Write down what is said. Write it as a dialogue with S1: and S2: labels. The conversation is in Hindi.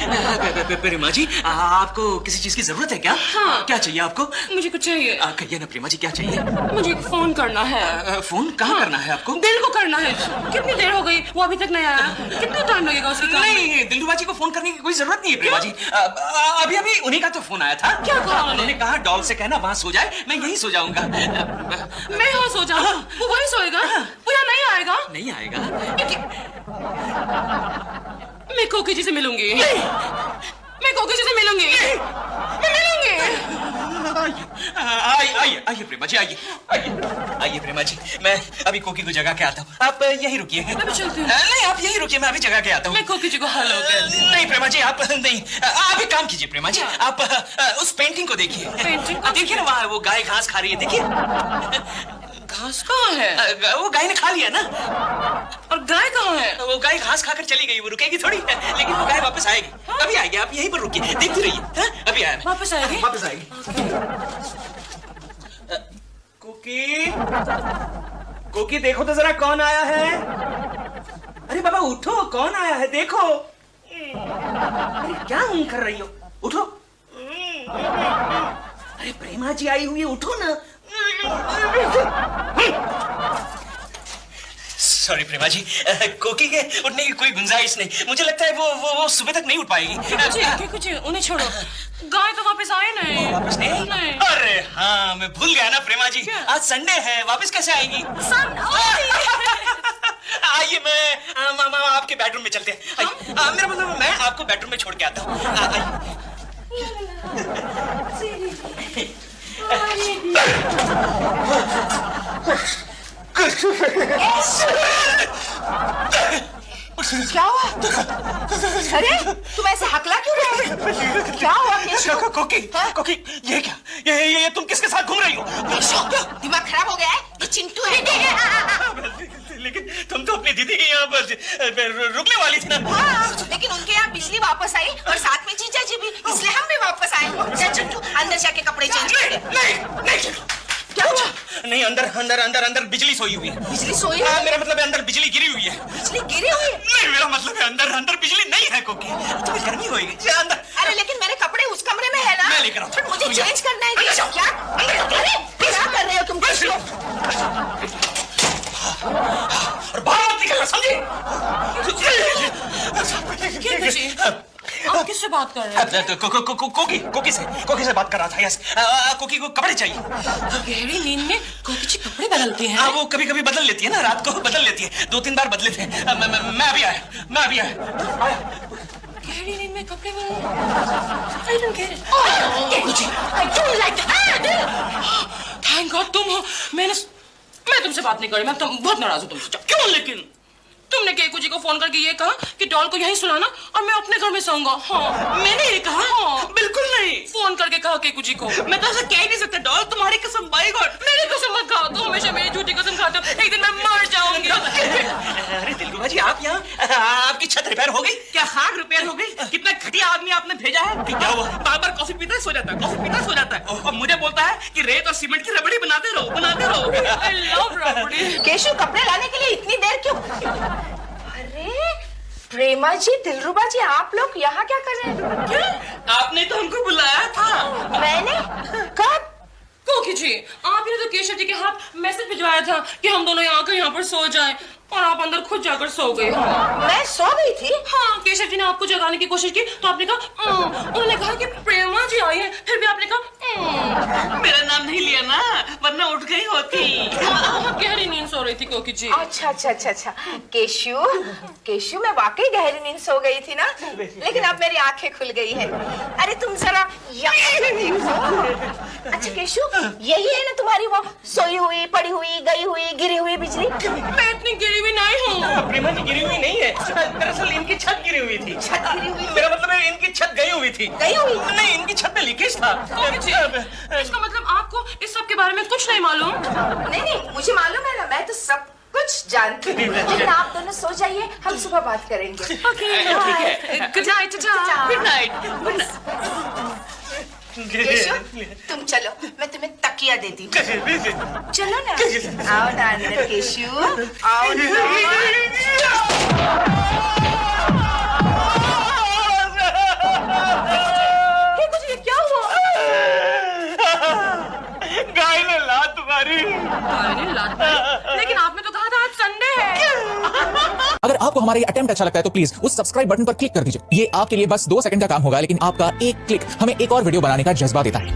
S1: प्रेमा जी, आपको किसी चीज की जरूरत है क्या?
S2: हाँ।
S1: क्या चाहिए आपको?
S2: मुझे कुछ चाहिए।
S1: कहिए ना प्रेमा जी, क्या चाहिए?
S2: मुझे एक फोन करना है।
S1: फोन कहाँ करना है आपको?
S2: दिल को करना है। कितनी देर हो गई, वो अभी तक नहीं आया। कितना टाइम लगेगा उसके काम में?
S1: नहीं, दिलरुबा जी को फोन करने की कोई जरूरत नहीं है प्रेमा जी। अभी अभी उन्हीं का तो फोन आया था।
S2: क्या कहा
S1: उन्होंने? कहा डॉल से कहना वहाँ सो जाए, मैं यहीं सो जाऊंगा।
S2: मैं यहाँ सो जाऊँ? वो वहीं सोएगा? वो यहाँ नहीं आएगा?
S1: नहीं आएगा।
S2: मैं कोकी जी से मिलूंगी। मैं कोकी जी से मिलूंगी। मैं मिलूंगी।
S1: आइए प्रेमा जी, आइए प्रेमा जी, मैं अभी कोकी को जगा के आता हूँ। आप यहीं रुकिए।
S2: मैं चलती हूँ।
S1: नहीं, आप यहीं रुकिए, मैं अभी जगा के आता हूँ।
S2: मैं कोकी जी को हेलो कहती हूँ।
S1: नहीं प्रेमा जी, आप नहीं, आप एक काम कीजिए प्रेमा जी, आप उस पेंटिंग को देखिए।
S2: पेंटिंग को?
S1: देखिए ना, वहाँ वो गाय घास खा रही है, देखिए।
S2: घास कहाँ है?
S1: वो गाय ने खा लिया ना।
S2: और गाय कहाँ है?
S1: वो गाय घास खाकर चली गई, वो रुकेगी थोड़ी, लेकिन वो गाय वापस आएगी। अभी आएगी, आप यहीं पर रुकिए, देखती रहिए। हाँ? अभी आया मैं।
S2: वापस आएगी?
S1: वापस आएगी। कुकी, कुकी देखो तो जरा कौन आया है। अरे बाबा उठो, कौन आया है देखो। अरे क्या कर रही हो, उठो। अरे प्रेमा जी आई हुई है, उठो ना। सॉरी प्रेमा जी, कोकी के उठने की कोई गुंजाइश नहीं। मुझे लगता है वो सुबह तक नहीं उठ पाएगी।
S2: कुछ उन्हें छोड़ो। गाय तो वापस आए नहीं।
S1: वापस नहीं? अरे हाँ, मैं भूल गया ना प्रेमा जी।
S2: क्या?
S1: आज संडे है, वापस कैसे आएगी? आइए, मैं आपके बेडरूम में चलते हैं। मेरा मतलब मैं आपको बेडरूम में छोड़ के आता हूँ।
S3: क्या हुआ? अरे तुम ऐसे हकला क्यों रहे हो? क्या हुआ?
S1: कोकी, ये क्या? ये तुम किसके साथ घूम रही हो?
S3: दिमाग खराब हो गया है? ये चिंटू है।
S1: लेकिन तुम तो अपनी दीदी के यहाँ पर रुकने वाली थी ना।
S3: हाँ, लेकिन उनके यहाँ बिजली वापस आई और साथ में जीजा जी भी, इसलिए हम भी वापस आए। चल चिंटू, अंदर जाके कपड़े चेंज कर।
S1: नहीं।
S3: क्या हुआ?
S1: नहीं, अंदर बिजली सोई हुई है।
S3: बिजली सोई है?
S1: मेरा मतलब है अंदर बिजली गिरी हुई है।
S3: बिजली गिरी हुई है?
S1: नहीं, मेरा मतलब है अंदर बिजली नहीं है कोकी। तुम्हें गर्मी होगी अंदर।
S3: अरे लेकिन मेरे कपड़े उस कमरे में है ना।
S1: मैं लेकर आता हूँ।
S3: मुझे चेंज करना है। क्या? अरे क्या कर रहे हो तुम?
S1: और बाहर मत निकलना, समझे?
S2: आप किससे बात कर रहे हैं?
S1: कोकी से बात कर रहा था। यस, कोकी को कपड़े चाहिए।
S2: गहरी नींद में कोकी जी कपड़े बदलती हैं?
S1: वो कभी बदल लेती है ना, रात को बदल लेती है। 2-3 बार बदले थे। मैं अभी आया।
S2: गहरी नींद में कपड़े बदलते? I don't get it.
S3: I don't like that.
S2: Thank God तुम हो। मैं तुमसे बात नहीं कर रही। मैं बहुत नाराज हूँ तुमसे। क्यों लेकिन? तुमने केकू जी को फोन करके ये कहा कि डॉल को यहीं सुलाना और मैं अपने घर में सोऊंगा। हाँ, मैंने ये कहा? हाँ, बिल्कुल नहीं। फोन करके कहा केकू जी को। मैं तो ऐसा कह ही नहीं सकता। डॉल तुम्हारी कसम, बाय गॉड। मेरी कसम मत खाओ, तुम हमेशा मेरी झूठी कसम खाते हो। एक दिन मैं मर जाऊंगी।
S1: अरे दिलरुबा जी, आप यहाँ? आपकी छत रिपेयर हो गई?
S2: क्या खाक रिपेयर हो गई? कितना घटिया आदमी आपने भेजा है।
S1: क्या हुआ?
S2: बार कॉफी पीता है, सो जाता है, और मुझे बोलता है कि रेत और सीमेंट की रबड़ी बनाते रहो। I love rabri.
S3: केशु, कपड़े लाने के लिए इतनी देर क्यों? अरे प्रेमा जी, दिलरुबा जी, आप लोग यहाँ क्या कर रहे हैं?
S2: क्या? आपने तो हमको बुलाया था।
S3: मैंने? कब?
S2: कोकी जी, आपने तो केशव जी के हाथ मैसेज भिजवाया था कि हम दोनों यहाँ पर सो जाएं, और आप अंदर खुद जाकर सो गए।
S3: मैं सो गई थी?
S2: हाँ, केशव जी ने आपको जगाने की कोशिश की तो आपने कहा उन्होंने कहा कि प्रेमा जी आई है, फिर भी आपने कहा मेरा नाम नहीं लिया ना, वरना उठ गई होती। गहरी नींद सो रही थी कोकी जी।
S3: अच्छा। केशु, मैं वाकई गहरी नींद सो गई थी ना, लेकिन अब मेरी आंखें खुल गई है। अरे तुम जरा अच्छा केशु, यही है ना तुम्हारी वो सोई हुई, पड़ी हुई, गई हुई, गिरी हुई बिजली?
S2: मैं इतनी गिरी हुई नहीं हूँ।
S1: प्रेमा जी गिरी हुई नहीं है, दरअसल इनकी छत गिरी हुई थी।
S3: छत गिरी हुई?
S1: मेरा मतलब है इनकी छत गई हुई थी।
S3: गई हुई?
S1: नहीं, इनकी छत में लीकेज था।
S2: इसका मतलब आपको इस सब के बारे में कुछ नहीं मालूम?
S3: नहीं, मुझे मालूम है ना, मैं तो सब कुछ जानती हूँ। लेकिन आप दोनों सो जाइए, हम सुबह बात करेंगे।
S2: Good night. Good night.
S3: Keshu, तुम चलो, मैं तुम्हें तकिया देती हूँ। चलो ना, आओ ना अंदर केशु, आओ ना।
S1: भाई ने लात तुम्हारी।
S2: मैंने लात मारी? लेकिन आपने तो कहा था आज संडे है।
S4: अगर आपको हमारा ये अटेम्प्ट अच्छा लगता है तो प्लीज उस सब्सक्राइब बटन पर क्लिक कर दीजिए। ये आपके लिए बस 2 सेकंड का काम होगा, लेकिन आपका एक क्लिक हमें एक और वीडियो बनाने का जज्बा देता है।